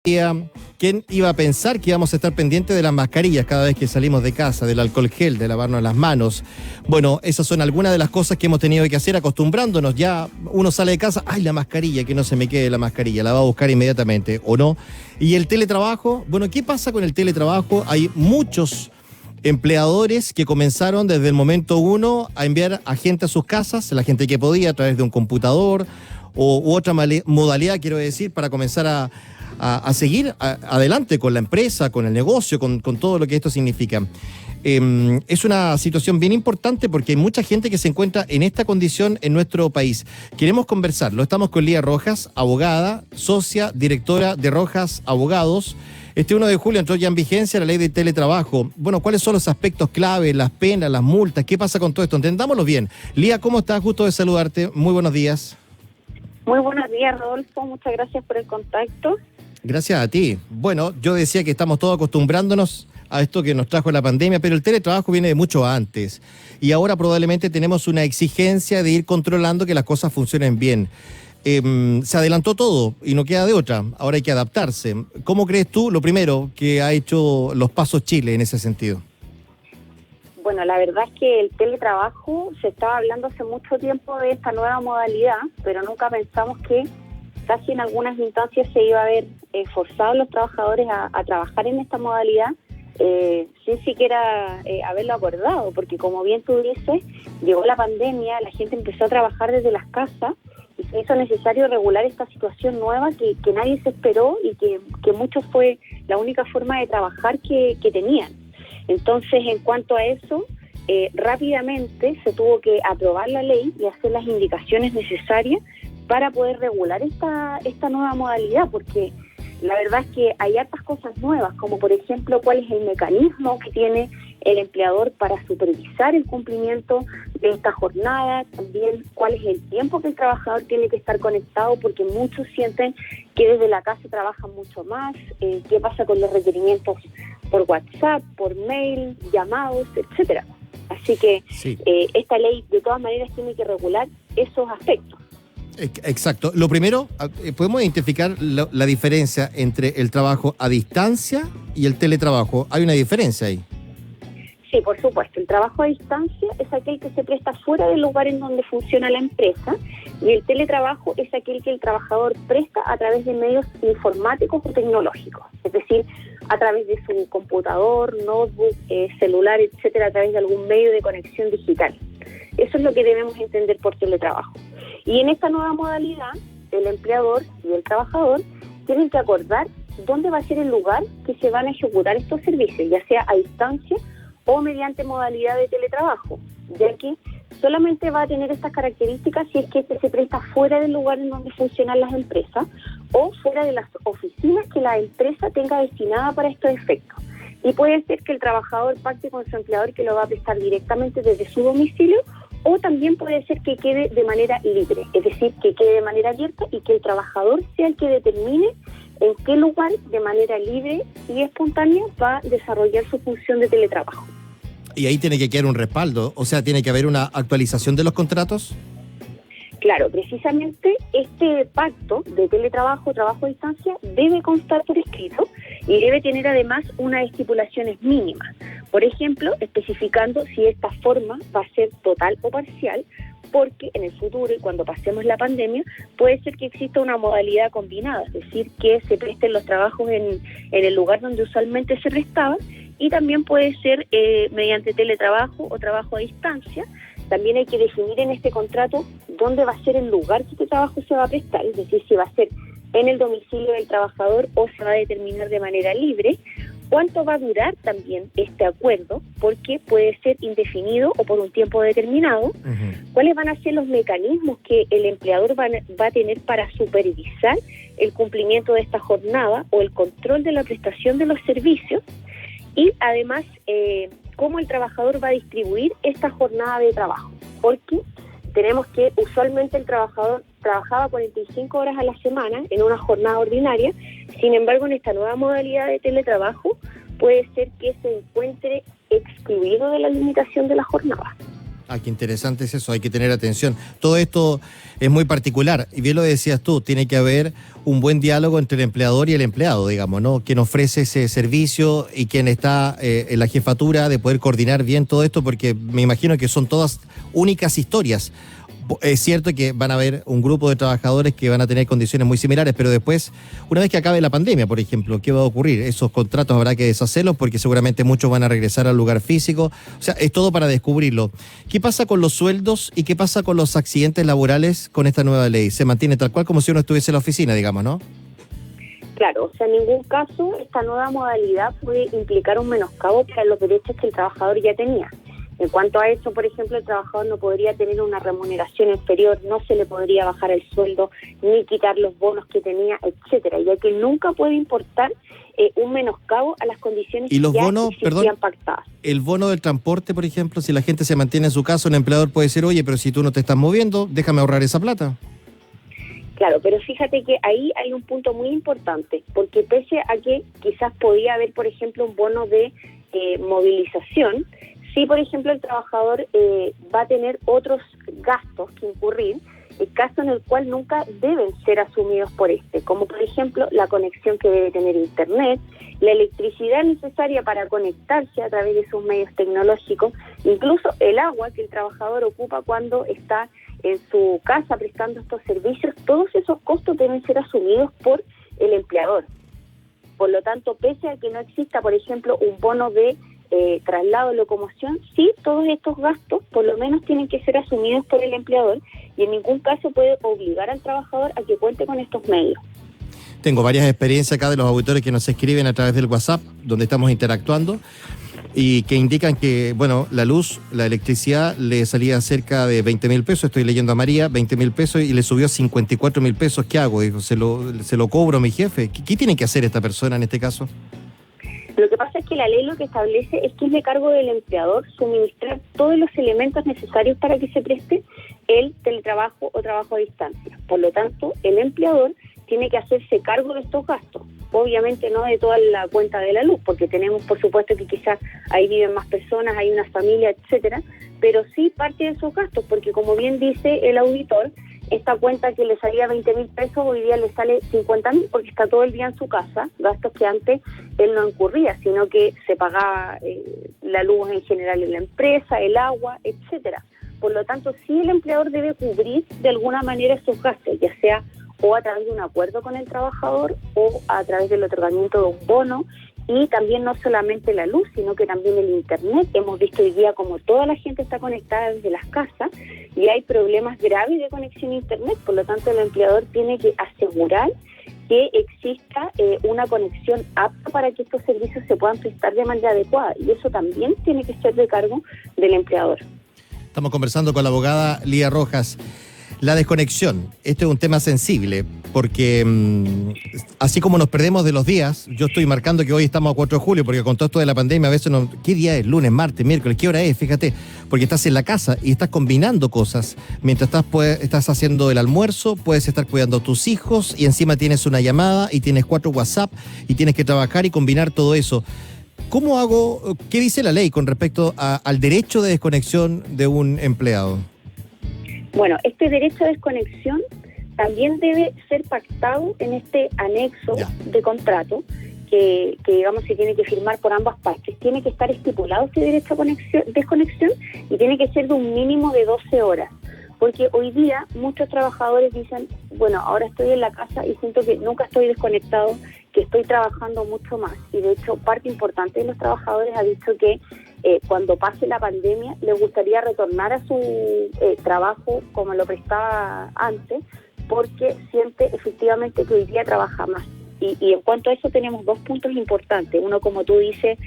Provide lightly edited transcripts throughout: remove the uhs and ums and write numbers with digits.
¿Quién iba a pensar que íbamos a estar pendientes de las mascarillas cada vez que salimos de casa, del alcohol gel, de lavarnos las manos? Bueno, esas son algunas de las cosas que hemos tenido que hacer acostumbrándonos. Ya uno sale de casa, ¡ay, la mascarilla! Que no se me quede la mascarilla, la va a buscar inmediatamente, ¿o no? Y el teletrabajo, bueno, ¿qué pasa con el teletrabajo? Hay muchos empleadores que comenzaron desde el momento uno a enviar a gente a sus casas, la gente que podía a través de un computador u otra modalidad, quiero decir, para comenzar a seguir adelante con la empresa, con el negocio, con todo lo que esto significa. Es una situación bien importante porque hay mucha gente que se encuentra en esta condición en nuestro país. Queremos conversarlo. Estamos con Lía Rojas, abogada, socia, directora de Rojas Abogados. Este 1 de julio entró ya en vigencia la ley de teletrabajo. Bueno, ¿cuáles son los aspectos clave, las penas, las multas? ¿Qué pasa con todo esto? Entendámoslo bien. Lía, ¿cómo estás? Gusto de saludarte. Muy buenos días. Muy buenos días, Rodolfo. Muchas gracias por el contacto. Gracias a ti. Bueno, yo decía que estamos todos acostumbrándonos a esto que nos trajo la pandemia, pero el teletrabajo viene de mucho antes. Y ahora probablemente tenemos una exigencia de ir controlando que las cosas funcionen bien. Se adelantó todo y no queda de otra. Ahora hay que adaptarse. ¿Cómo crees tú, lo primero, que ha hecho los pasos Chile en ese sentido? Bueno, la verdad es que el teletrabajo, se estaba hablando hace mucho tiempo de esta nueva modalidad, pero nunca pensamos que casi en algunas instancias se iba a ver forzado a los trabajadores a trabajar en esta modalidad sin siquiera haberlo acordado, porque como bien tú dices, llegó la pandemia, la gente empezó a trabajar desde las casas y se hizo necesario regular esta situación nueva que nadie se esperó y que mucho fue la única forma de trabajar que tenían. Entonces, en cuanto a eso, rápidamente se tuvo que aprobar la ley y hacer las indicaciones necesarias para poder regular esta nueva modalidad, porque la verdad es que hay hartas cosas nuevas, como por ejemplo cuál es el mecanismo que tiene el empleador para supervisar el cumplimiento de esta jornada, también cuál es el tiempo que el trabajador tiene que estar conectado, porque muchos sienten que desde la casa trabajan mucho más, qué pasa con los requerimientos por WhatsApp, por mail, llamados, etcétera. Así que sí, esta ley de todas maneras tiene que regular esos aspectos. Exacto. Lo primero, podemos identificar la diferencia entre el trabajo a distancia y el teletrabajo. ¿Hay una diferencia ahí? Sí, por supuesto. El trabajo a distancia es aquel que se presta fuera del lugar en donde funciona la empresa, y el teletrabajo es aquel que el trabajador presta a través de medios informáticos o tecnológicos, es decir, a través de su computador, notebook, celular, etcétera, a través de algún medio de conexión digital. Eso es lo que debemos entender por teletrabajo. Y en esta nueva modalidad, el empleador y el trabajador tienen que acordar dónde va a ser el lugar que se van a ejecutar estos servicios, ya sea a distancia o mediante modalidad de teletrabajo, ya que solamente va a tener estas características si es que se presta fuera del lugar en donde funcionan las empresas o fuera de las oficinas que la empresa tenga destinada para estos efectos. Y puede ser que el trabajador pacte con su empleador que lo va a prestar directamente desde su domicilio, o también puede ser que quede de manera libre, es decir, que quede de manera abierta y que el trabajador sea el que determine en qué lugar de manera libre y espontánea va a desarrollar su función de teletrabajo. Y ahí tiene que quedar un respaldo, o sea, tiene que haber una actualización de los contratos. Claro, precisamente este pacto de teletrabajo, trabajo a distancia, debe constar por escrito y debe tener además unas estipulaciones mínimas. Por ejemplo, especificando si esta forma va a ser total o parcial, porque en el futuro, y cuando pasemos la pandemia, puede ser que exista una modalidad combinada, es decir, que se presten los trabajos en el lugar donde usualmente se prestaban, y también puede ser mediante teletrabajo o trabajo a distancia. También hay que definir en este contrato dónde va a ser el lugar que este trabajo se va a prestar, es decir, si va a ser en el domicilio del trabajador o se va a determinar de manera libre. ¿Cuánto va a durar también este acuerdo? Porque puede ser indefinido o por un tiempo determinado. Uh-huh. ¿Cuáles van a ser los mecanismos que el empleador va a tener para supervisar el cumplimiento de esta jornada o el control de la prestación de los servicios? Y además, cómo el trabajador va a distribuir esta jornada de trabajo. Porque tenemos que usualmente el trabajador trabajaba 45 horas a la semana en una jornada ordinaria. Sin embargo, en esta nueva modalidad de teletrabajo puede ser que se encuentre excluido de la limitación de la jornada. Qué interesante es eso, hay que tener atención. Todo esto es muy particular, y bien lo decías tú, tiene que haber un buen diálogo entre el empleador y el empleado, digamos, ¿no? Quien ofrece ese servicio y quien está en la jefatura de poder coordinar bien todo esto, porque me imagino que son todas únicas historias. Es cierto que van a haber un grupo de trabajadores que van a tener condiciones muy similares, pero después, una vez que acabe la pandemia, por ejemplo, ¿qué va a ocurrir? Esos contratos habrá que deshacerlos porque seguramente muchos van a regresar al lugar físico. O sea, es todo para descubrirlo. ¿Qué pasa con los sueldos y qué pasa con los accidentes laborales con esta nueva ley? ¿Se mantiene tal cual como si uno estuviese en la oficina, digamos, no? Claro, o sea, en ningún caso esta nueva modalidad puede implicar un menoscabo para los derechos que el trabajador ya tenía. En cuanto a eso, por ejemplo, el trabajador no podría tener una remuneración inferior, no se le podría bajar el sueldo, ni quitar los bonos que tenía, etcétera, ya que nunca puede importar un menoscabo a las condiciones ¿Y los que bonos, ya existían pactadas. El bono del transporte, por ejemplo, si la gente se mantiene en su casa, un empleador puede decir, oye, pero si tú no te estás moviendo, déjame ahorrar esa plata? Claro, pero fíjate que ahí hay un punto muy importante, porque pese a que quizás podía haber, por ejemplo, un bono de movilización, si, por ejemplo, el trabajador va a tener otros gastos que incurrir, el caso en el cual nunca deben ser asumidos por como por ejemplo la conexión que debe tener Internet, la electricidad necesaria para conectarse a través de sus medios tecnológicos, incluso el agua que el trabajador ocupa cuando está en su casa prestando estos servicios. Todos esos costos deben ser asumidos por el empleador. Por lo tanto, pese a que no exista, por ejemplo, un bono de traslado, locomoción, sí, todos estos gastos por lo menos tienen que ser asumidos por el empleador y en ningún caso puede obligar al trabajador a que cuente con estos medios. Tengo varias experiencias acá de los auditores que nos escriben a través del WhatsApp, donde estamos interactuando, y que indican que, bueno, la luz, la electricidad le salía cerca de 20.000 pesos, estoy leyendo a María, 20.000 pesos y le subió 54.000 pesos. ¿Qué hago? Dijo, se lo cobro a mi jefe. ¿Qué tiene que hacer esta persona en este caso? Lo que pasa es que la ley lo que establece es que es de cargo del empleador suministrar todos los elementos necesarios para que se preste el teletrabajo o trabajo a distancia. Por lo tanto, el empleador tiene que hacerse cargo de estos gastos. Obviamente no de toda la cuenta de la luz, porque tenemos, por supuesto, que quizás ahí viven más personas, hay una familia, etcétera, pero sí parte de esos gastos, porque como bien dice el auditor, esta cuenta que le salía 20.000 pesos, hoy día le sale 50.000 porque está todo el día en su casa, gastos que antes él no incurría, sino que se pagaba la luz en general en la empresa, el agua, etcétera. Por lo tanto, sí el empleador debe cubrir de alguna manera esos gastos, ya sea o a través de un acuerdo con el trabajador o a través del otorgamiento de un bono. Y también no solamente la luz, sino que también el Internet. Hemos visto hoy día como toda la gente está conectada desde las casas y hay problemas graves de conexión a Internet. Por lo tanto, el empleador tiene que asegurar que exista una conexión apta para que estos servicios se puedan prestar de manera adecuada. Y eso también tiene que ser de cargo del empleador. Estamos conversando con la abogada Lía Rojas. La desconexión, este es un tema sensible, porque así como nos perdemos de los días, yo estoy marcando que hoy estamos a 4 de julio, porque con todo esto de la pandemia a veces ¿qué día es? Lunes, martes, miércoles, ¿qué hora es? Fíjate, porque estás en la casa y estás combinando cosas. Mientras estás haciendo el almuerzo, puedes estar cuidando a tus hijos y encima tienes una llamada y tienes 4 WhatsApp y tienes que trabajar y combinar todo eso. ¿Cómo hago? ¿Qué dice la ley con respecto al derecho de desconexión de un empleado? Bueno, este derecho a desconexión también debe ser pactado en este anexo de contrato que digamos se tiene que firmar por ambas partes. Tiene que estar estipulado este derecho a desconexión y tiene que ser de un mínimo de 12 horas. Porque hoy día muchos trabajadores dicen, bueno, ahora estoy en la casa y siento que nunca estoy desconectado, que estoy trabajando mucho más. Y de hecho, parte importante de los trabajadores ha dicho que cuando pase la pandemia les gustaría retornar a su trabajo como lo prestaba antes, porque siente efectivamente que hoy día trabaja más. Y en cuanto a eso tenemos 2 puntos importantes. Uno, como tú dices,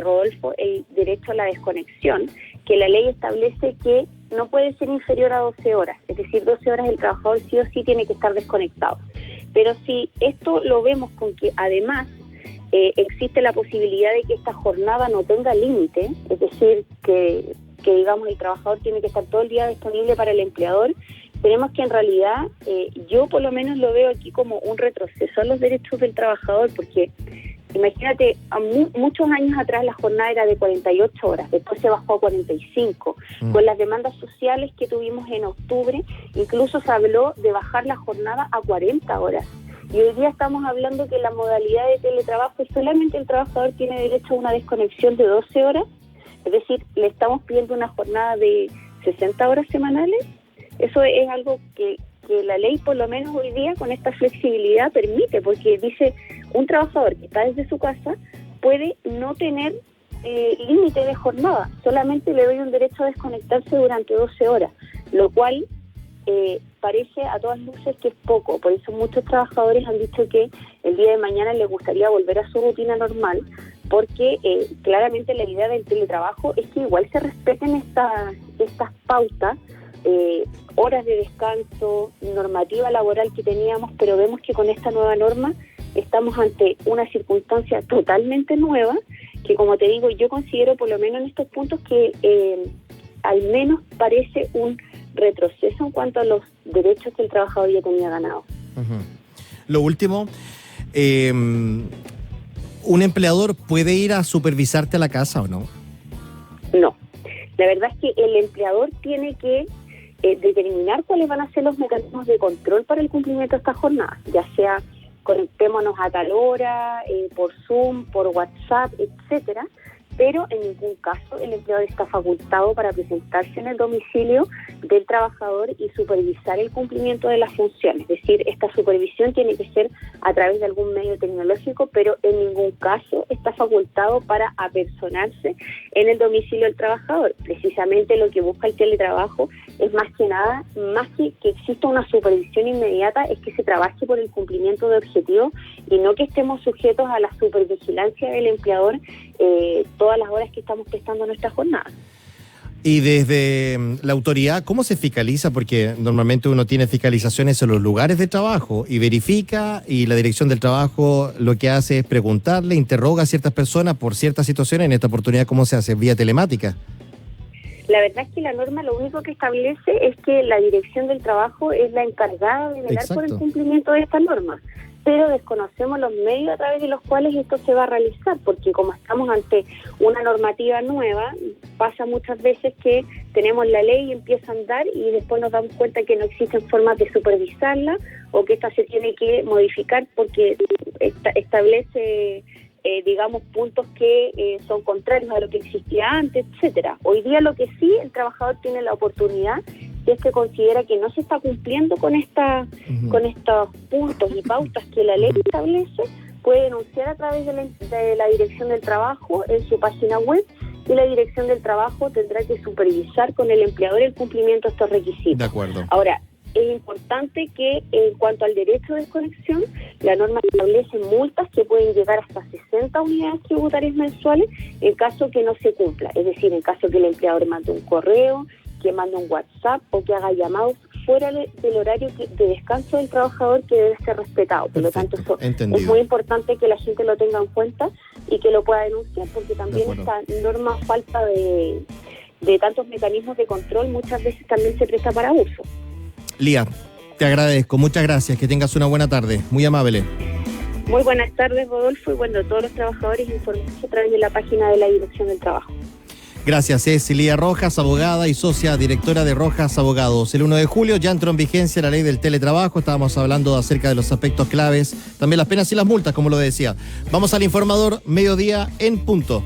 Rodolfo, el derecho a la desconexión, que la ley establece que no puede ser inferior a 12 horas. Es decir, 12 horas el trabajador sí o sí tiene que estar desconectado. Pero si esto lo vemos con que además existe la posibilidad de que esta jornada no tenga límite, es decir, que digamos el trabajador tiene que estar todo el día disponible para el empleador, tenemos que en realidad, yo por lo menos lo veo aquí como un retroceso a los derechos del trabajador, porque imagínate, a muchos años atrás la jornada era de 48 horas, después se bajó a 45. Con las demandas sociales que tuvimos en octubre, incluso se habló de bajar la jornada a 40 horas. Y hoy día estamos hablando que la modalidad de teletrabajo solamente el trabajador tiene derecho a una desconexión de 12 horas, es decir, le estamos pidiendo una jornada de 60 horas semanales. Eso es algo que la ley, por lo menos hoy día, con esta flexibilidad permite, porque dice, un trabajador que está desde su casa puede no tener límite de jornada, solamente le doy un derecho a desconectarse durante 12 horas, lo cual parece a todas luces que es poco. Por eso muchos trabajadores han dicho que el día de mañana les gustaría volver a su rutina normal, porque claramente la idea del teletrabajo es que igual se respeten estas pautas, horas de descanso, normativa laboral que teníamos, pero vemos que con esta nueva norma estamos ante una circunstancia totalmente nueva, que como te digo, yo considero por lo menos en estos puntos que al menos parece un retroceso en cuanto a los derechos que el trabajador ya tenía ganado. Uh-huh. Lo último, ¿un empleador puede ir a supervisarte a la casa o no? No, la verdad es que el empleador tiene que determinar cuáles van a ser los mecanismos de control para el cumplimiento de esta jornada, ya sea conectémonos a tal hora, por Zoom, por WhatsApp, etcétera, pero en ningún caso el empleador está facultado para presentarse en el domicilio del trabajador y supervisar el cumplimiento de las funciones. Es decir, esta supervisión tiene que ser a través de algún medio tecnológico, pero en ningún caso está facultado para apersonarse en el domicilio del trabajador. Precisamente lo que busca el teletrabajo es más que nada, más que exista una supervisión inmediata, es que se trabaje por el cumplimiento de objetivos y no que estemos sujetos a la supervigilancia del empleador todas las horas que estamos prestando nuestra jornada. Y desde la autoridad, ¿cómo se fiscaliza? Porque normalmente uno tiene fiscalizaciones en los lugares de trabajo y verifica, y la dirección del trabajo lo que hace es preguntarle, interroga a ciertas personas por ciertas situaciones. En esta oportunidad, ¿cómo se hace? ¿Vía telemática? La verdad es que la norma lo único que establece es que la dirección del trabajo es la encargada de velar por el cumplimiento de esta norma, pero desconocemos los medios a través de los cuales esto se va a realizar, porque como estamos ante una normativa nueva, pasa muchas veces que tenemos la ley y empieza a andar y después nos damos cuenta que no existen formas de supervisarla o que esta se tiene que modificar porque establece digamos, puntos que son contrarios a lo que existía antes, etcétera. Hoy día lo que sí, el trabajador tiene la oportunidad, si es que considera que no se está cumpliendo con con estos puntos y pautas que la ley establece, puede denunciar a través de la Dirección del Trabajo en su página web, y la Dirección del Trabajo tendrá que supervisar con el empleador el cumplimiento de estos requisitos. De acuerdo. Ahora, es importante que en cuanto al derecho de desconexión, la norma establece multas que pueden llegar hasta 60 unidades tributarias mensuales en caso que no se cumpla. Es decir, en caso que el empleador mande un correo, que mande un WhatsApp o que haga llamados fuera del horario de descanso del trabajador, que debe ser respetado. Por lo tanto, esto es muy importante que la gente lo tenga en cuenta y que lo pueda denunciar, porque también esta norma, falta de tantos mecanismos de control, muchas veces también se presta para abuso. Lía, te agradezco, muchas gracias, que tengas una buena tarde, muy amable. Muy buenas tardes, Rodolfo, y bueno, todos los trabajadores informarse a través de la página de la Dirección del Trabajo. Gracias, es Lía Rojas, abogada y socia directora de Rojas Abogados. El 1 de julio ya entró en vigencia la ley del teletrabajo, estábamos hablando acerca de los aspectos claves, también las penas y las multas, como lo decía. Vamos al informador, mediodía en punto.